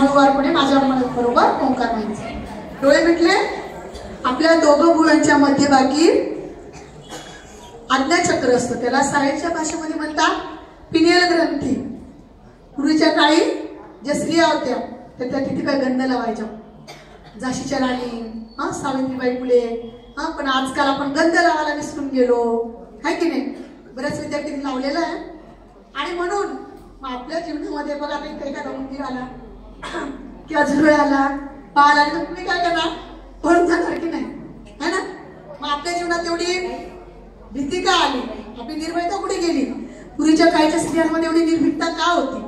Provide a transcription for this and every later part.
हळूवारपणे माझ्या बरोबर ओंकार म्हणायचं. डोळे मिटले. आपल्या दोघं भुवयांच्या मध्यभागी आज्ञाचक्र असतं, त्याला सायन्सच्या भाषेमध्ये म्हणतात पिनियल ग्रंथी. पूर्वीच्या काळी ज्या स्त्रिया होत्या तर त्या तिथे काय गंध लावायच्या, झाशीच्या राणी, सावित्रीबाई फुले. पण आजकाल आपण गंध लावायला विसरून गेलो, आहे की नाही? बऱ्याच विद्यार्थ्यांनी लावलेलं आहे. आणि म्हणून आपल्या जीवनामध्ये बघा, आता एखादा उंदीर आला किंवा झुरळ आला, पाल आला, तर तुम्ही काय करणार? पळून जाणार की नाही, है ना? मग आपल्या जीवनात एवढी भीती का आली? आपली निर्भयता कुठे गेली? पूर्वीच्या काळच्या स्त्रियांमध्ये एवढी निर्भीकता का होती?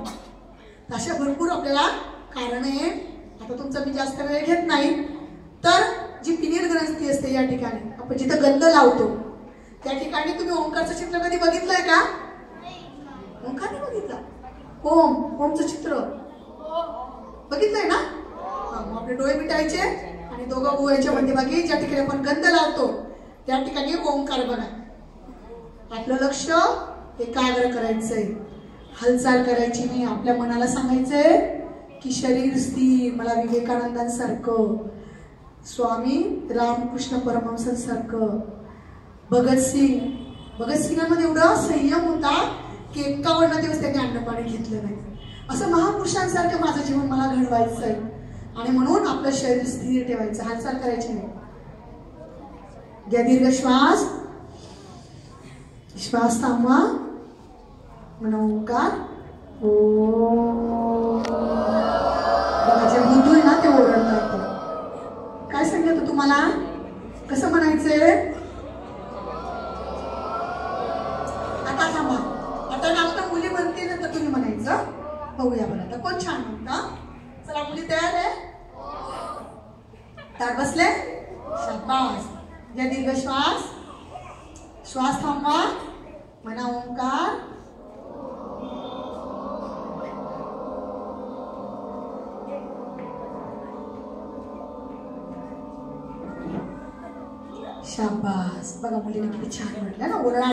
अशा भरपूर आपल्याला कारण आहे. आता तुमचा मी जास्त वेळ घेत नाही. तर जी पिनियल ग्रंथी असते या ठिकाणी आपण जिथं गंध लावतो त्या ठिकाणी तुम्ही ओंकारचं चित्र कधी बघितलंय का? ओंकार नाही बघितलं? ओमचं चित्र बघितलंय ना? मग आपले डोळे मिटायचे आणि दोघं भुवयांच्या मध्यभागी ज्या ठिकाणी आपण गंध लावतो त्या ठिकाणी ओंकार बघा. आपलं लक्ष एकाग्र करायचंय, हालचाल करायची नाही. आपल्या मनाला सांगायचंय की शरीर स्थिर, मला विवेकानंदांसारखं, स्वामी रामकृष्ण परमहंसांसारखं, भगतसिंगांमध्ये एवढा संयम होता की 51 दिवस त्यांनी अन्नपाणी घेतलं नाही. असं महापुरुषांसारखं माझं जीवन मला घडवायचंय. आणि म्हणून आपलं शरीर स्थिर ठेवायचं, हालचाल करायची नाही. घ्या दीर्घ श्वास, श्वास थांबवा, म्हणा ओंकार. बघा, जे बुद्धू आहे ना ते ओरडतात. काय सांगितलं तुम्हाला? कसं म्हणायचंय? आता थांबा, आता मुली म्हणते ना तर तुम्ही म्हणायचं. बघूया बरं आता कोण छान म्हणता. चला, मुली तयार आहे? तार बसले? शाबास. घ्या दीर्घ श्वास, श्वास थांबवा, म्हणा ओंकार. शाबास. बघा मुलीने किती छान म्हटलं ना. ओरडा